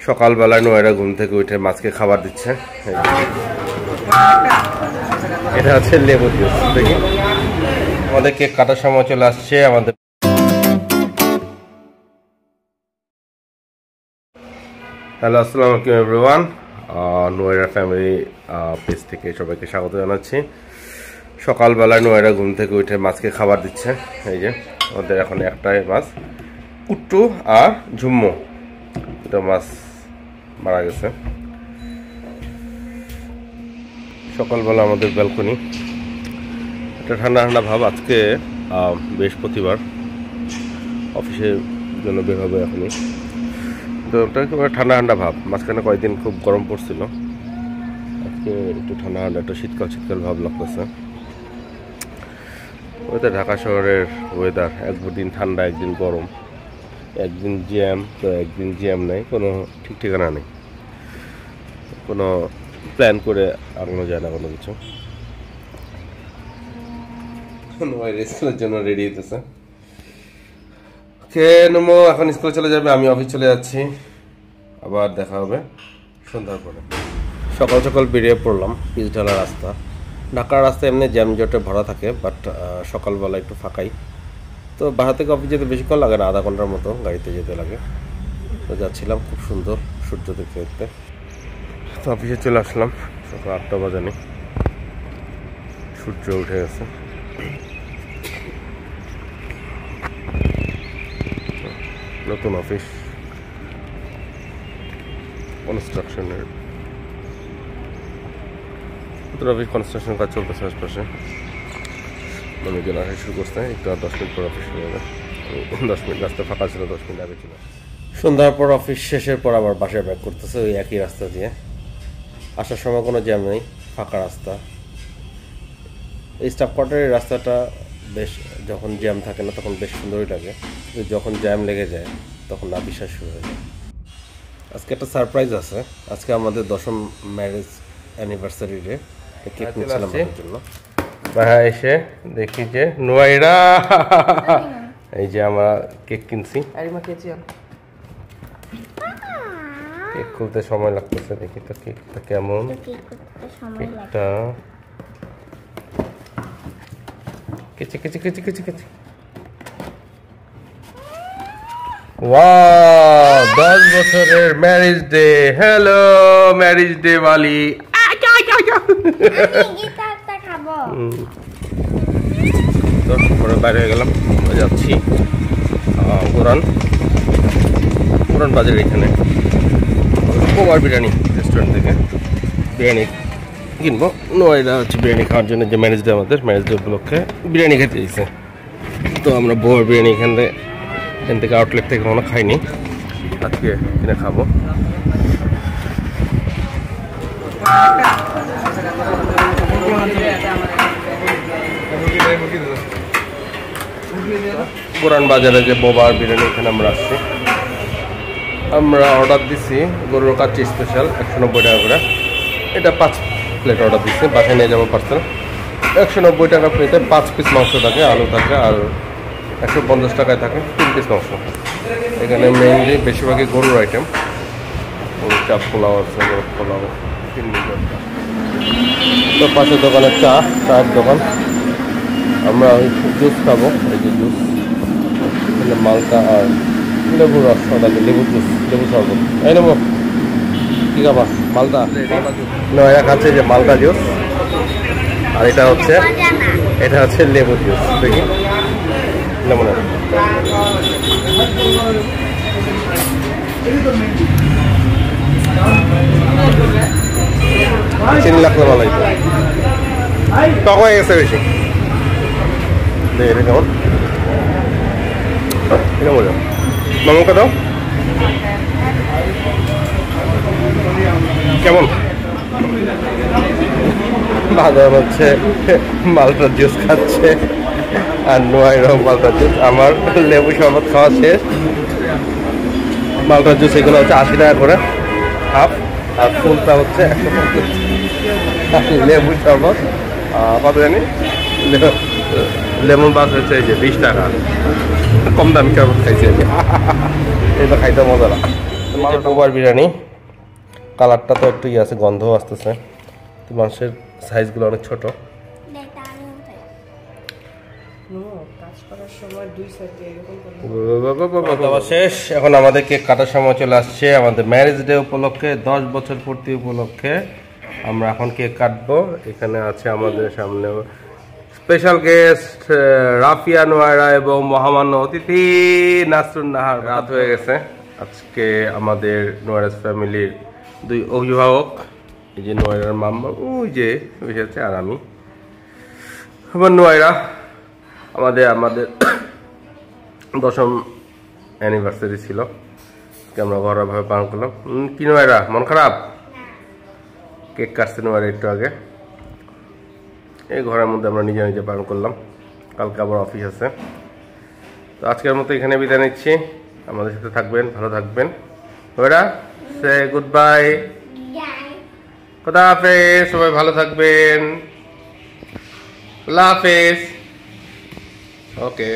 সকালবেলায় নোয়েরা ঘুম থেকে উঠে মাছকে খাবার দিচ্ছে। এটা হচ্ছে লেবু জুস। দেখি আমাদের কেক কাটার সময় চলে আসছে। আমাদের হ্যালো, আসসালামু আলাইকুম এভরিওয়ান। নোয়েরা ফ্যামিলি পেজ থেকে সবাইকে স্বাগত জানাচ্ছি। সকালবেলায় নোয়েরা ঘুম থেকে উঠে মাছকে খাবার দিচ্ছে। এই যে আমাদের এখন একটাই মাছ, কুট্টু আর ঝুম্মু। এটা মাছ মারা গেছে। সকালবেলা আমাদের ব্যালকনি, একটা ঠান্ডা ঠান্ডা ভাব। আজকে বৃহস্পতিবার, অফিসের জন্য বের হবে এখনই। তো ওটা ঠান্ডা ঠান্ডা ভাব। মাঝখানে কয়েকদিন খুব গরম পড়ছিল, আজকে একটু ঠান্ডা ঠান্ডা, একটা শীতকাল শীতকাল ভাব লাগতেছে। ওইটা ঢাকা শহরের ওয়েদার, একদিন ঠান্ডা একদিন গরম, একদিন জ্যাম তো একদিন জ্যাম নেই, কোনো ঠিক ঠিকানা নেই, কোনো প্ল্যান করে আগানো যায় না কোনো কিছু। স্কুলের জন্য রেডি হইতেছে। নমো এখন স্কুলে চলে যাবে, আমি অফিস চলে যাচ্ছি। আবার দেখা হবে সন্ধ্যার পরে। সকাল সকাল বেরিয়ে পড়লাম পিচঢালা রাস্তা। ঢাকার রাস্তা এমনি জ্যামজটে ভরা থাকে, বাট সকালবেলা একটু ফাঁকাই। তো বাসা থেকে অফিস যেতে বেশিক্ষণ লাগে না, আধা ঘন্টার মতো গাড়িতে যেতে লাগে। তো যাচ্ছিলাম, খুব সুন্দর সূর্য দেখতে দেখতে। তো অফিসে চলে আসলাম, সকাল 8টা বাজানি, সূর্য উঠে গেছে। নতুন অফিস, কনস্ট্রাকশনের নতুন অফিস, কনস্ট্রাকশন কাজ চলতেছে আশপাশে। মানুষজন আসা শুরু করছে, একটু আর 10 মিনিট পর অফিস শুরু হবে। 10 মিনিট রাস্তা ফাঁকা ছিল, 10 মিনিট আগে ছিল। সন্ধ্যার পর অফিস শেষের পর আবার বাসায় ব্যাক করতেছে ওই একই রাস্তা দিয়ে। আসার সময় কোনো জ্যাম নেই, ফাঁকা রাস্তা। এই স্টাফ কোয়ার্টারের রাস্তাটা বেশ, যখন জ্যাম থাকে না তখন বেশ সুন্দরই লাগে, যখন জ্যাম লেগে যায় তখন না বিশ্বাস শুরু হয়ে যায়। আজকে একটা সারপ্রাইজ আছে। আজকে আমাদের 10ম ম্যারেজ অ্যানিভার্সারি ডে। কেক নিচ্ছিলাম আমাদের জন্য। বাহা এসে দেখি যে নোয়েরা, এই যে আমরা কেক কিনছি। কেক খুলতে সময় লাগতেছে, দেখি তো কেকটা কেমন। কেকটা কেচে কেচে কেচে কেচে কেচে, ওয়াও, 10 বছরের marriage day. Hello marriage day বালি। তো পরে বাইরে হয়ে গেলাম, আমরা যাচ্ছি পুরান বাজার, এখানে কোমার বিরিয়ানি রেস্টুরেন্ট থেকে বিরিয়ানি কিনবো। নোয়েরা হচ্ছে বিরিয়ানি খাওয়ার জন্য, যে ম্যারেজ ডে, আমাদের ম্যারেজ ডে উপলক্ষে বিরিয়ানি খেতে দিয়েছে। তো আমরা বোয়ার বিরিয়ানি এখান থেকে আউটলেট থেকে কখনো খাইনি, আজকে কিনে খাবো। পুরান বাজারে যে বোবার বিরিয়ানি, এখানে আমরা আসছি। আমরা অর্ডার দিছি গরুর কাচ্চি স্পেশাল, 190 টাকা করে। এটা 5 প্লেট অর্ডার দিচ্ছি, বাসায় নিয়ে যাবো পার্সেল। 190 টাকা প্লেটে 5 পিস মাংস থাকে, আলু থাকে, আর 150 টাকায় থাকে 3 পিস মাংস। এখানে মেইনলি বেশিরভাগই গরুর আইটেম, গরুর চাপ পোলাও আছে, গরুর পোলাও, তো পাশের দোকানে চায়ের দোকান। আমরা ওই জুস খাবো, এই যে জুস, এখানে মালটা আর লেবুর রস, লেবু জুস, লেবু শরবত। এই নেবো, কি খাবা? মালটা নয়া খাচ্ছে, যে মালটা জুস। আর এটা হচ্ছে লেবু জুস। দেখি লেমন, চিনি লাগলে ভালো হইতো, টক হয়ে গেছে বেশি। দেখি কেমন, এটা বললাম মামুকে দাও কেমন। বাজার হচ্ছে মালটার জুস খাচ্ছে, আর নোয়াইরাও মালটার জুস। আমার লেবু শরবত খাওয়া শেষ। মালটার জুস এগুলো হচ্ছে 80 টাকা করে হাফ, আর ফুলটা হচ্ছে 150। লেবু শরবত কত জানি, লেমন বাস হচ্ছে এই যে 20 টাকা। কম দামি শরবত খাইছি আমি, এটা খাইতে মজা না। পোবার বিরিয়ানি, কালারটা তো একটু আছে, গন্ধও আসতেছে, তো মাংসের সাইজগুলো অনেক ছোট। শেষ, এখন আমাদের কেক কাটার সময় চলে আসছে। আমাদের ম্যারেজ ডে উপলক্ষে, 10 বছর পূর্তি উপলক্ষে আমরা এখন কেক কাটবো। এখানে আছে আমাদের সামনে স্পেশাল গেস্ট রাফিয়া নোয়ারা এবং মহামান্য অতিথি নাসরুন নাহার। রাত হয়ে গেছে। আজকে আমাদের নোয়ারাস ফ্যামিলির 2 অভিভাবক, এই যে নোয়ারার মাম্মা ওই যে বসেছে, আর আমি আমার নোয়ারা। আমাদের 10ম অ্যানিভার্সারি ছিল, আমরা ঘরোয়াভাবে পালন করলাম। কি নোয়ারা, মন খারাপ? কেক কাটছে নোয়ারা একটু আগে। এই ঘরের মধ্যে আমরা নিজে নিজে পালন করলাম, কালকে আবার অফিস আছে। তো আজকের মতো এখানে বিদায় নিচ্ছি। আমাদের সাথে থাকবেন, ভালো থাকবেন। ওরা সে গুড বাই, খোদা হাফেজ, সবাই ভালো থাকবেন, আল্লাহ হাফেজ। ওকে।